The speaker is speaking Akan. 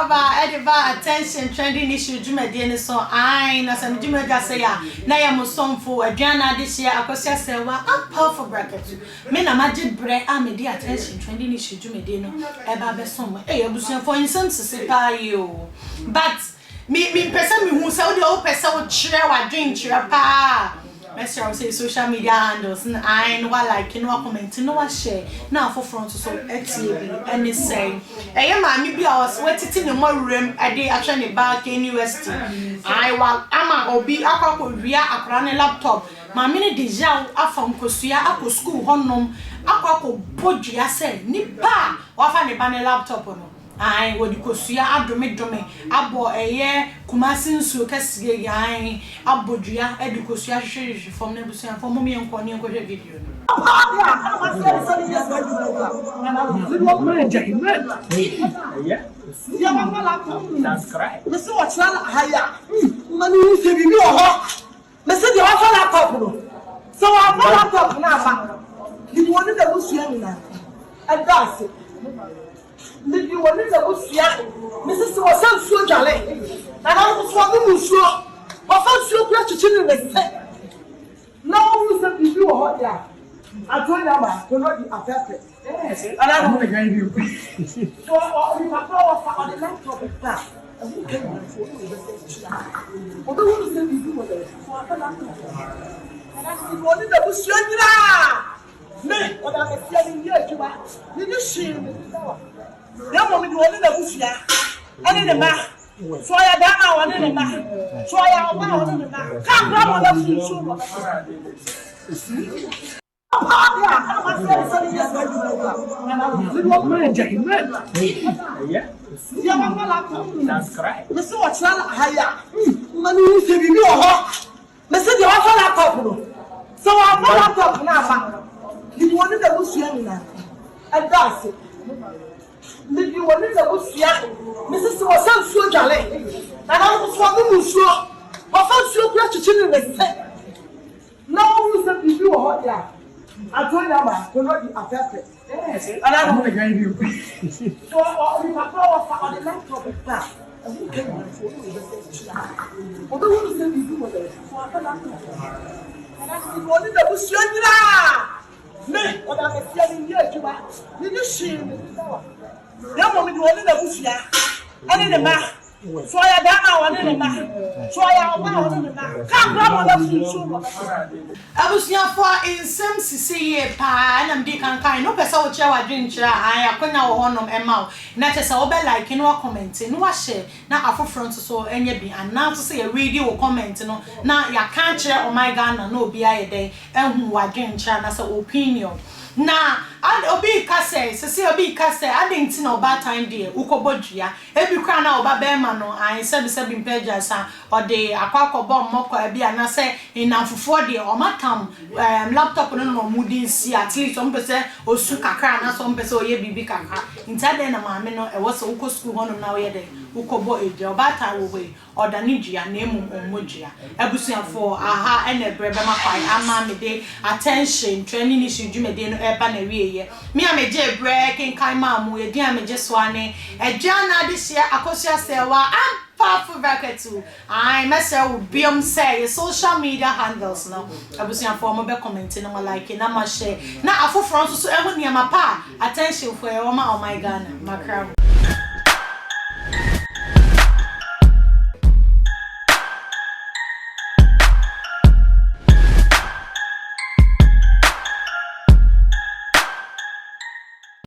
Ediba attention trending issue Jumedian so I na some Jumedia say na ya musom for a Jana this year akosia say wa powerful bracket. Men a magic bread amedi attention trending issue Jumediano eba be some ebusuan for instance say pa you. But me person me who say the old person would share wa drink share pa. Message say social media handles and I know like you know comment no share now for front so Tvgh and say eh ma me bi I was waiting in my room I dey actually back KNUST I wa ama obi akwa wia akra ne laptop ma me ne deja afam kosua akọ school honnom akwa ko bodua say ni ba wa fa ne ba ne laptop no ai wodi kosua adome abo eye kumasin su kasiye yan abodua edi kosua hwehwe fom na busuan fom mo yenko ne yenko video That's correct. Mr. Watchman haya mani se bibi oho Mr. the offer laptop no so I laptop na ba the one that was here na and that's it. You want to go see Mrs. was so jolly. And I was walking so. I felt so glad to chill in the set. Now you said you were hot there. I told you to not be affected. Yes, and I don't want to hear you. So if I go on the laptop with that, I won't get my phone. Although you said you do it, so I fell out. And I said, what did the bush you me, what I'm saying here, you are. Did you see me? Ya mo mi do ni na busia ani ne ma so ya da na woni ne ma so ya o ba woni ne ma ka bra mo da fu so mo That's correct. Mr. Watchman haya mani se bibi oho Mr. the offer laptop no so I offer laptop na ba the one that busia ni na and that's it. You want to go see Mrs. was so jolly. And I was walking so. I felt so glad to chill in the set. Now you said you were hot there. I told you to not be affected. Yes, and I don't want to hear you. So if I go on the laptop with that, I won't get my phone. Although you said you do it, so I fell out. And I said, what did the bush you me, what I'm saying here, you are. Did you see me? Ya mo mi do ni na busia ani ne ma so ya da na woni ne ma so ya ba woni ne ma ka bra mo da fu so mo abusuan for insem sisiye pa na mdi kan no pesa wo chia wa dwenchira an akonya wo honom ema wo na tese wo be like no comment no wa share na afofront so enye bi ana so say read wo comment no na ya kan kire oh my god na obi aye den ehun wa dwenchira na say opinion na and obi kase se obi kase adenti na oba time dey ukobodua ebi kra na oba be ma no an sebi mpaja sa ode akwakobo mmoko abi ana se inamfufo dey o matam laptop no no mudi si at least some pese osu kakra na some pese oye bibi kakra intade na maame no e wo se uko school hono na oye dey ukobo eje oba time wo we oda ni dua na emu omodua abusuafo aha ene brebe makwai ama me dey attention training issue jumede no eba na wiye me ameje breaking kan mamu edi ameje swane ejana this year akosia sewa powerful bracket too. I myself will be say social media handles now. Abusuafo mo be commenting na like na ma share. Na afo front so ehun niam pa attention for e o my Ghana makram.